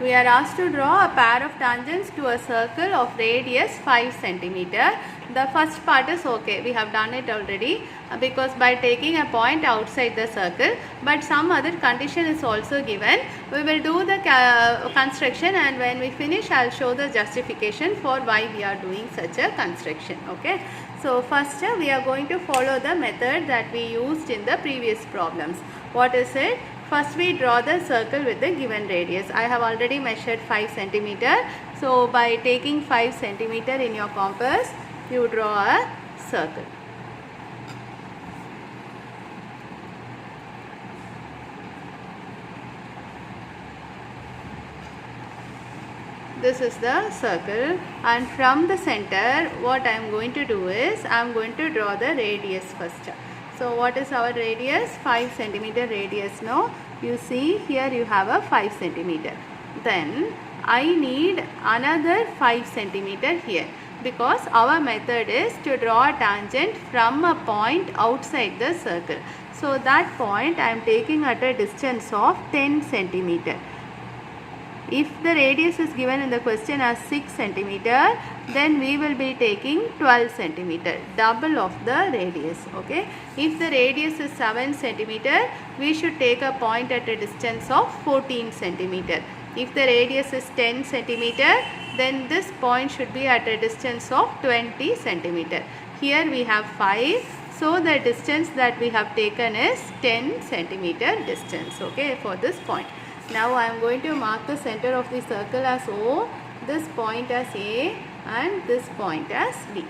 We are asked to draw a pair of tangents to a circle of radius 5 centimeter. The first part is okay. We have done it already because by taking a point outside the circle, but some other condition is also given. We will do the construction, and when we finish, I will show the justification for why we are doing such a construction. Okay. So first we are going to follow the method that we used in the previous problems. What is it? First we draw the circle with the given radius. I have already measured 5 centimeter. So by taking 5 centimeter in your compass, you draw a circle. This is the circle, and from the center what I am going to do is I am going to draw the radius first. So what is our radius? 5 centimeter radius. Now you see here you have a 5 centimeter. Then I need another 5 centimeter here, because our method is to draw a tangent from a point outside the circle. So that point I am taking at a distance of 10 centimeter. If the radius is given in the question as 6 centimeter, then we will be taking 12 centimeter, double of the radius. Okay. If the radius is 7 centimeter, we should take a point at a distance of 14 centimeter. If the radius is 10 centimeter, then this point should be at a distance of 20 centimeter. Here we have 5. So the distance that we have taken is 10 centimeter distance. Okay, for this point. Now I am going to mark the center of the circle as O, this point as A, and this point as B.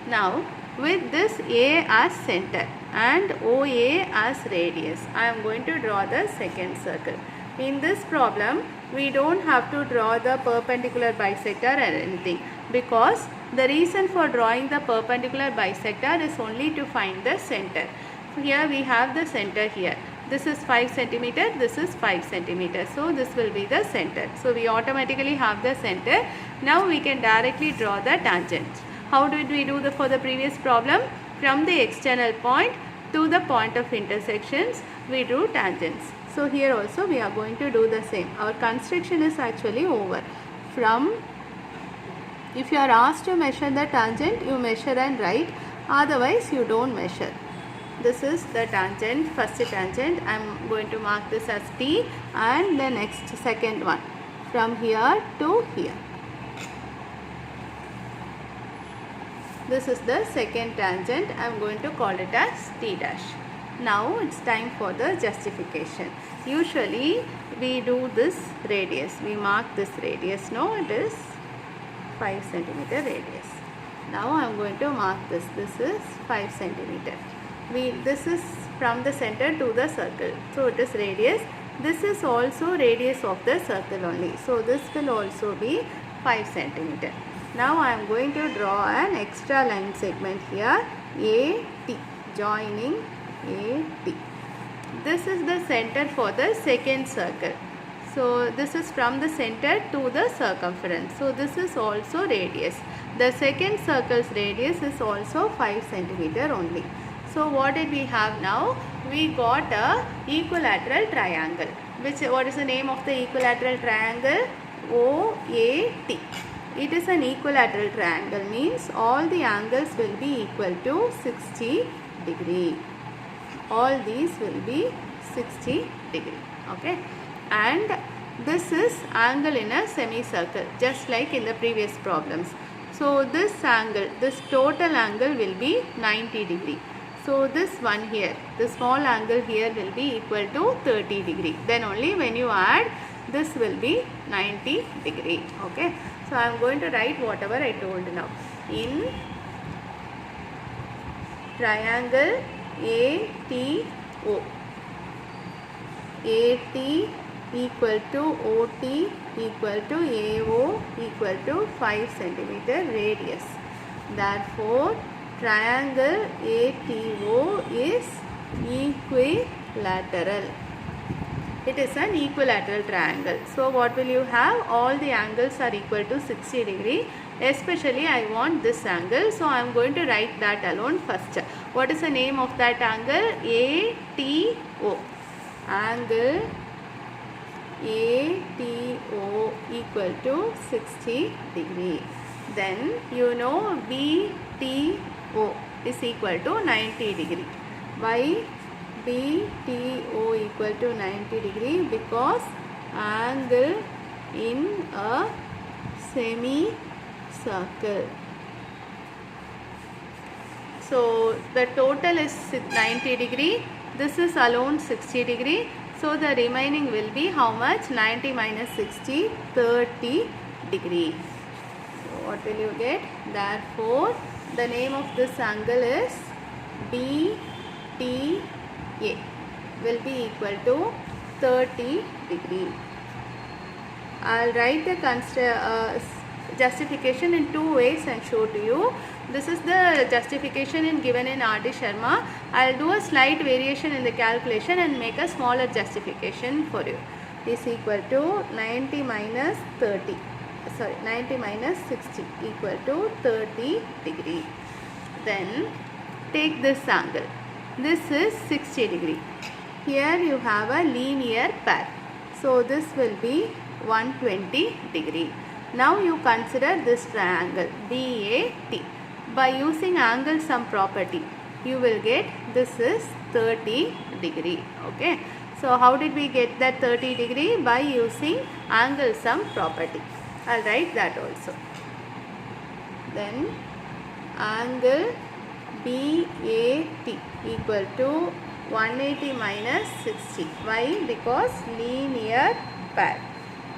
Now with this A as center and OA as radius, I am going to draw the second circle. In this problem, we don't have to draw the perpendicular bisector or anything, because the reason for drawing the perpendicular bisector is only to find the center. So here we have the center here. This is 5 centimeter, this is 5 centimeter. So this will be the center. So we automatically have the center. Now we can directly draw the tangent. How did we do for the previous problem? From the external point to the point of intersections, we drew tangents. So here also we are going to do the same. Our construction is actually over. If you are asked to measure the tangent, you measure and write. Otherwise, you don't measure. This is the tangent, first tangent. I am going to mark this as T, and the next second one from here to here. This is the second tangent. I am going to call it as T dash. Now it's time for the justification. Usually we do this radius. We mark this radius. No, it is 5 centimeter radius. Now I am going to mark this. This is 5 centimeter. This is from the center to the circle. So it is radius. This is also radius of the circle only. So this will also be 5 centimeter. Now I am going to draw an extra line segment here, AT, joining AT. This is the center for the second circle. So this is from the center to the circumference. So this is also radius. The second circle's radius is also 5 centimeter only. So what did we have now? We got a equilateral triangle. What is the name of the equilateral triangle? OAT. It is an equilateral triangle, means all the angles will be equal to 60 degree. All these will be 60 degree. Okay. And this is angle in a semicircle, just like in the previous problems. So this angle, this total angle will be 90 degree. So this one here, the small angle here will be equal to 30 degree. Then only when you add, this will be 90 degree. Okay. So I am going to write whatever I told now. In triangle ATO, AT equal to OT equal to AO equal to 5 centimeter radius. Therefore, triangle ATO is equilateral. It is an equilateral triangle. So what will you have? All the angles are equal to 60 degree. Especially I want this angle. So I am going to write that alone first. What is the name of that angle? ATO. Angle ATO O equal to 60 degree. Then you know BTO is equal to 90 degree. Why BTO equal to 90 degree? Because angle in a semicircle. So the total is 90 degree. This is alone 60 degree. So the remaining will be how much? 90 minus 60, 30 degree. So what will you get? Therefore, the name of this angle is BTA will be equal to 30 degree. I'll write the justification in two ways and show to you. This is the justification given in R.D. Sharma. I'll do a slight variation in the calculation and make a smaller justification for you. Is equal to 90 minus 30. 90 minus 60 equal to 30 degree. Then take this angle. This is 60 degree. Here you have a linear pair. So this will be 120 degree. Now you consider this triangle BAT. By using angle sum property, you will get this is 30 degree. Okay. So how did we get that 30 degree? By using angle sum property. I'll write that also. Then angle BAT equal to 180 minus 60. Why? Because linear pair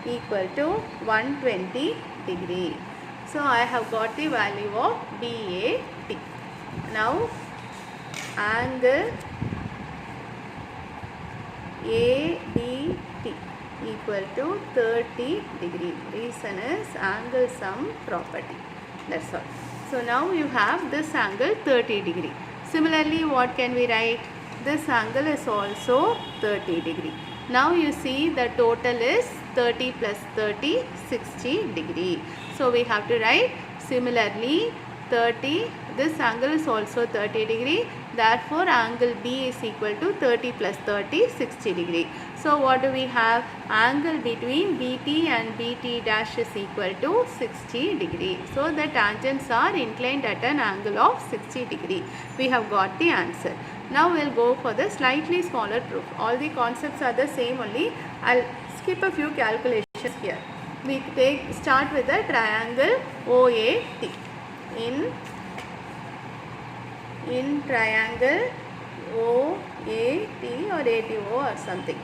equal to 120 degree. So I have got the value of BAT. Now angle ABT equal to 30 degree. Reason is angle sum property. That's all. So now you have this angle 30 degree. Similarly, what can we write? This angle is also 30 degree. Now you see the total is 30 plus 30, 60 degree. So we have to write similarly 30. This angle is also 30 degree. Therefore, angle B is equal to 30 plus 30, 60 degree. So what do we have? Angle between BT and BT dash is equal to 60 degree. So the tangents are inclined at an angle of 60 degree. We have got the answer. Now we'll go for the slightly smaller proof. All the concepts are the same only. I'll skip a few calculations here. We start with the triangle OAT. In triangle OAT or ATO or something,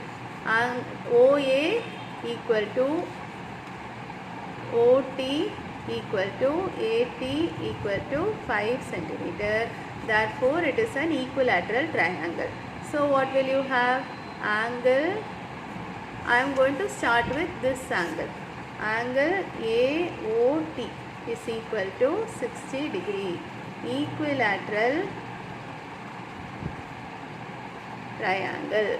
and OA equal to OT equal to AT equal to 5 centimeter. Therefore, it is an equilateral triangle. So what will you have? Angle, I am going to start with this angle. Angle AOT is equal to 60 degree. Equilateral triangle.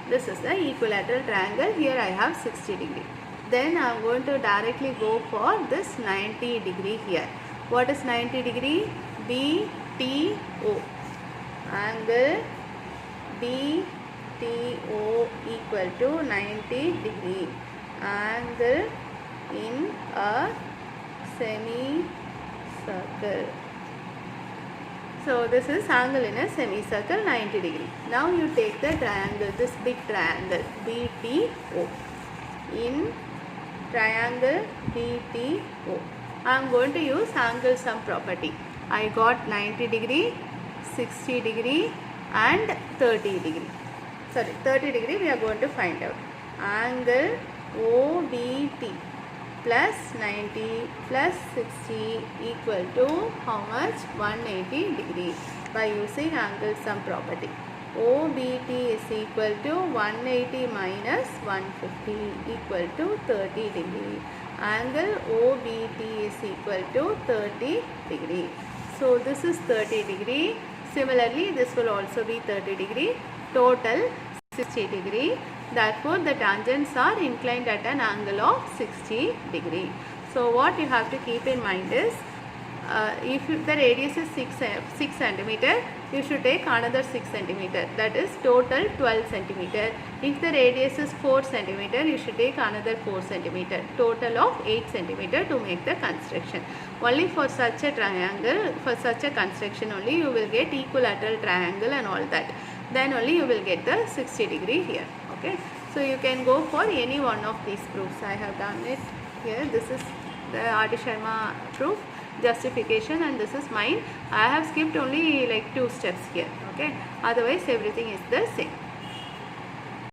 This is the equilateral triangle. Here I have 60 degree. Then I am going to directly go for this 90 degree here. What is 90 degree? BTO. Angle BTO equal to 90 degree. Angle in a semicircle. So this is angle in a semicircle 90 degree. Now you take the triangle, this big triangle BTO. In triangle BTO, I am going to use angle sum property. I got 90 degree, 60 degree and 30 degree. Sorry, 30 degree we are going to find out. Angle OBT plus 90 plus 60 equal to how much? 180 degree by using angle sum property. OBT is equal to 180 minus 150 equal to 30 degree. Angle OBT is equal to 30 degree. So this is 30 degree. Similarly, this will also be 30 degree. Total 60 degree. Therefore, the tangents are inclined at an angle of 60 degree. So what you have to keep in mind is, if the radius is 6 centimeter, you should take another 6 centimeter, that is total 12 centimeter. If the radius is 4 centimeter, you should take another 4 centimeter, total of 8 centimeter to make the construction. Only for such a triangle, for such a construction only you will get equilateral triangle and all that. Then only you will get the 60 degree here. Okay. So you can go for any one of these proofs. I have done it here. This is the R.D. Sharma proof, justification, and this is mine. I have skipped only like 2 steps here. Okay. Otherwise everything is the same.